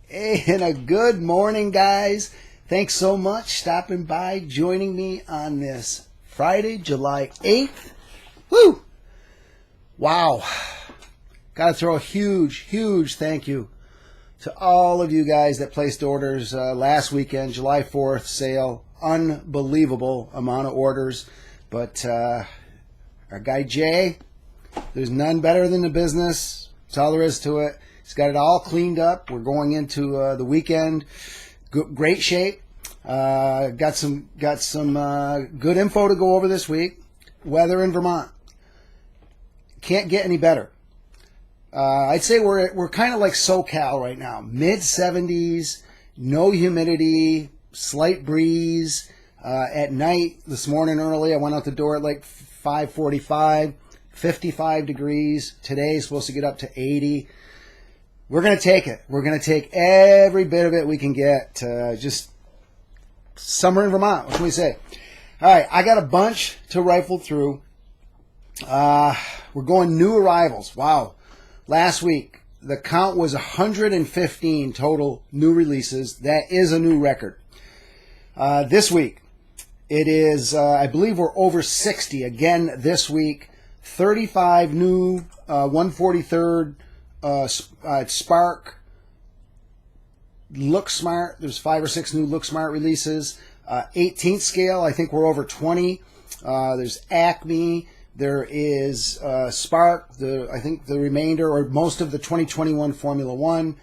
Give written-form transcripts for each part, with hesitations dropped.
Hey, and a good morning, guys. Thanks so much stopping by, joining me on this Friday, July 8th. Woo! Wow. Got to throw a huge thank you to all of you guys that placed orders last weekend, July 4th sale. Unbelievable amount of orders. But our guy Jay, there's none better than the business. That's all there is to it. He's got it all cleaned up. We're going into the weekend. Great shape. Got some good info to go over this week. Weather in Vermont can't get any better. I'd say we're kind of like SoCal right now. Mid 70s, no humidity, slight breeze. At night this morning early, I went out the door at like 5:45, 55 degrees. Today is supposed to get up to 80. We're going to take it. We're going to take every bit of it we can get. Just summer in Vermont. What can we say? All right, I got a bunch to rifle through. We're going new arrivals. Wow. Last week, the count was 115 total new releases. That is a new record. This week, it is, I believe we're over 60 again this week. 35 new 143rd Spark, Look Smart. There's 5 or 6 new Look Smart releases. 18th scale, I think we're over 20. There's Acme. There is Spark. I think the remainder or most of the 2021 Formula One.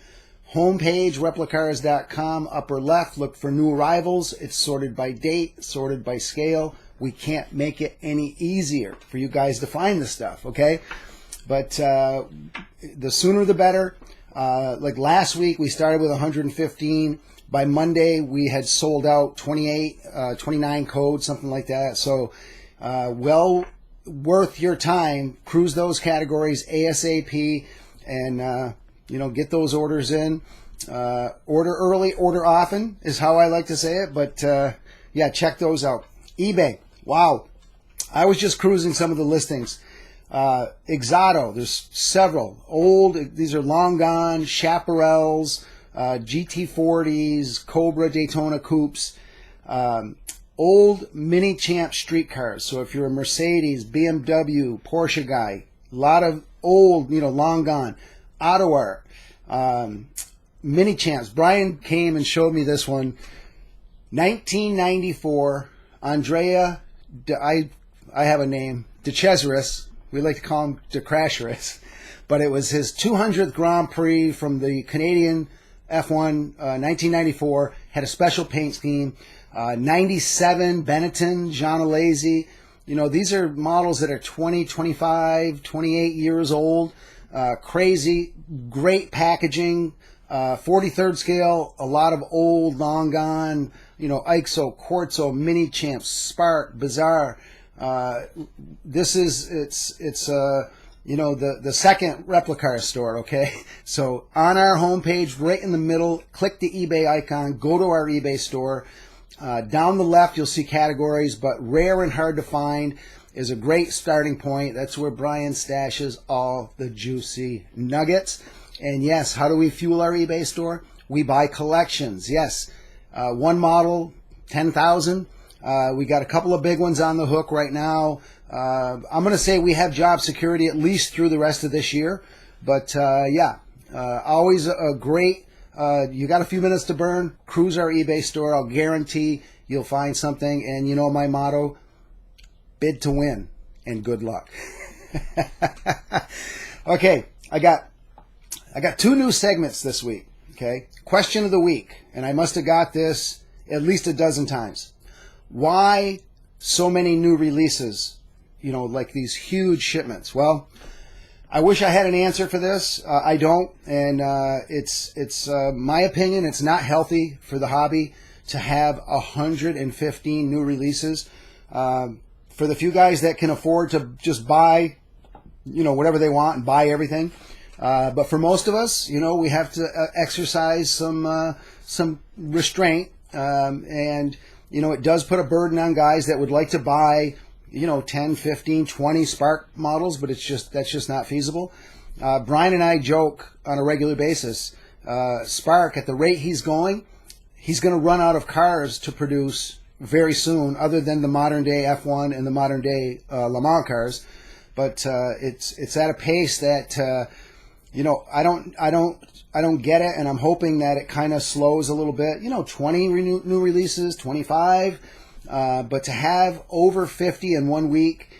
Homepage, replicars.com, upper left, look for new arrivals. It's sorted by date, sorted by scale. We can't make it any easier for you guys to find this stuff, okay? But the sooner the better. Like last week, we started with 115. By Monday, we had sold out 28, 29 codes, something like that. So, well worth your time. Cruise those categories ASAP and, get those orders in. Order early, order often is how I like to say it. But, yeah, check those out. eBay. Wow. I was just cruising some of the listings. Exoto, there's several old, these are long gone, Chaparrals, GT40s, Cobra Daytona Coupes, old Mini Champ street cars. So if you're a Mercedes, BMW, Porsche guy, a lot of old, long gone, Auto Art, Mini Champs. Brian came and showed me this one, 1994, Andrea, I have a name, DeCesaris. We like to call him DeCrasheris, but it was his 200th Grand Prix from the Canadian F1, 1994. Had a special paint scheme. 97 Benetton, Jean Alesi. These are models that are 20, 25, 28 years old. Crazy, great packaging. 43rd scale, a lot of old, long gone, Ixo, Quartzo, Mini Champs, Spark, Bazaar. This is it's the second Replicar store, okay? So on our homepage, right in the middle, click the eBay icon, go to our eBay store. Down the left, you'll see categories, but rare and hard to find is a great starting point. That's where Brian stashes all the juicy nuggets. And yes, how do we fuel our eBay store? We buy collections. Yes, one model, 10,000. We got a couple of big ones on the hook right now. I'm going to say we have job security at least through the rest of this year. But always a great, you got a few minutes to burn, cruise our eBay store. I'll guarantee you'll find something. And my motto, bid to win and good luck. Okay, I got 2 new segments this week. Okay, question of the week. And I must have got this at least a dozen times. Why so many new releases, like these huge shipments? Well, I wish I had an answer for this. I don't, and it's my opinion. It's not healthy for the hobby to have 115 new releases. For the few guys that can afford to just buy, whatever they want and buy everything. But for most of us, we have to exercise some restraint, and it does put a burden on guys that would like to buy, 10, 15, 20 Spark models, but that's just not feasible. Brian and I joke on a regular basis. Spark, at the rate he's going to run out of cars to produce very soon, other than the modern day F1 and the modern day Le Mans cars. But it's at a pace that I don't get it, and I'm hoping that it kind of slows a little bit. 20 new releases, 25, but to have over 50 in 1 week,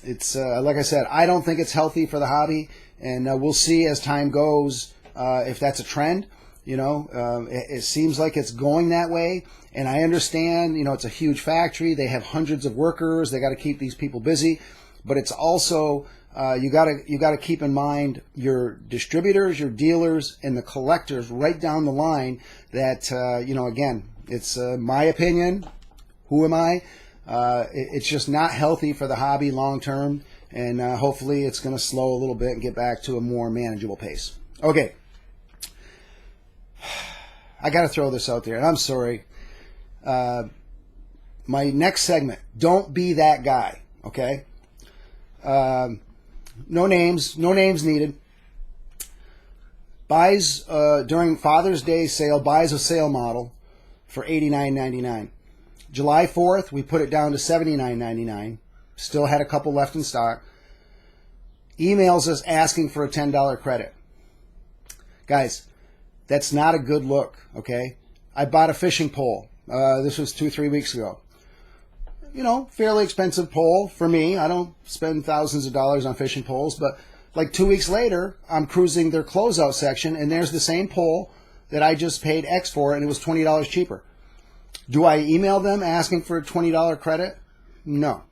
it's like I said, I don't think it's healthy for the hobby, and we'll see as time goes if that's a trend. It seems like it's going that way, and I understand. It's a huge factory; they have hundreds of workers. They got to keep these people busy, but it's also you got to keep in mind your distributors, your dealers, and the collectors right down the line. That again, it's my opinion. Who am I? It's just not healthy for the hobby long term, and hopefully it's going to slow a little bit and get back to a more manageable pace. Okay. I got to throw this out there, and I'm sorry. My next segment, don't be that guy, okay? No names needed. Buys, during Father's Day sale, buys a sale model for $89.99. July 4th, we put it down to $79.99. Still had a couple left in stock. Emails us asking for a $10 credit. Guys, that's not a good look, okay? I bought a fishing pole. This was 2-3 weeks ago. Fairly expensive pole for me. I don't spend thousands of dollars on fishing poles, but like 2 weeks later, I'm cruising their closeout section, and there's the same pole that I just paid X for, and it was $20 cheaper. Do I email them asking for a $20 credit? No.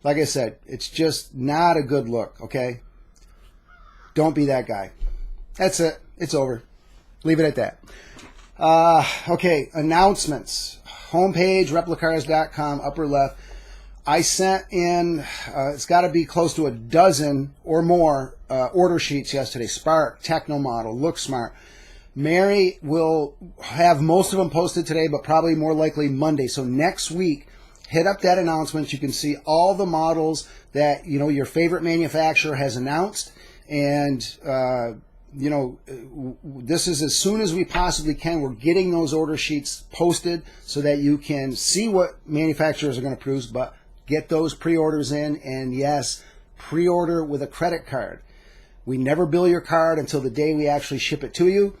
Like I said, it's just not a good look, okay? Don't be that guy. That's it. It's over. Leave it at that. Okay, announcements. Homepage, replicars.com, upper left. I sent in, it's got to be close to a dozen or more order sheets yesterday. Spark, Technomodel, LookSmart. Mary will have most of them posted today, but probably more likely Monday. So next week, hit up that announcement. You can see all the models that your favorite manufacturer has announced, and this is as soon as we possibly can. We're getting those order sheets posted so that you can see what manufacturers are going to produce, but get those pre-orders in, and yes, pre-order with a credit card. We never bill your card until the day we actually ship it to you,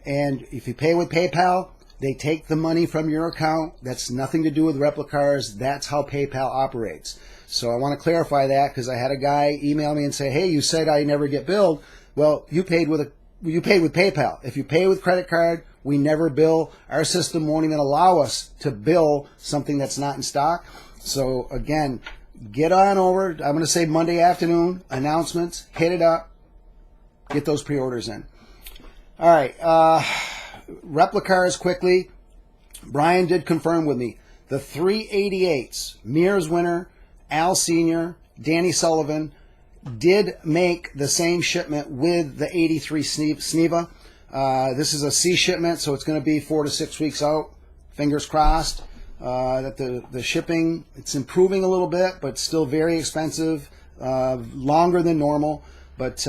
and if you pay with PayPal, they take the money from your account. That's nothing to do with Replicars. That's how PayPal operates. So I want to clarify that, because I had a guy email me and say, hey, you said I never get billed. Well, you paid with PayPal. If you pay with credit card, we never bill. Our system won't even allow us to bill something that's not in stock. So again, get on over. I'm going to say Monday afternoon, announcements, hit it up, get those pre-orders in. All right, Replicars quickly. Brian did confirm with me. The 388s, Mears winner, Al Sr., Danny Sullivan, did make the same shipment with the 83 Sneva. This is a C shipment, so it's going to be 4 to 6 weeks out. Fingers crossed that the shipping, it's improving a little bit, but still very expensive, longer than normal. But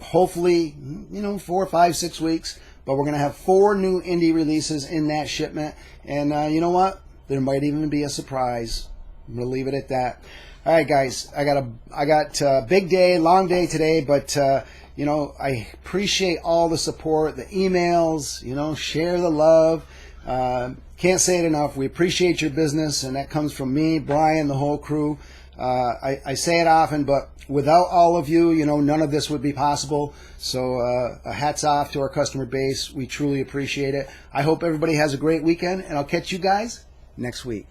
hopefully, 4, 5, 6 weeks. But we're going to have 4 new indie releases in that shipment. And you know what? There might even be a surprise. I'm going to leave it at that. All right, guys. I got a big day, long day today. But, I appreciate all the support, the emails, share the love. Can't say it enough. We appreciate your business. And that comes from me, Brian, the whole crew. I say it often, but without all of you, none of this would be possible. So hats off to our customer base. We truly appreciate it. I hope everybody has a great weekend, and I'll catch you guys next week.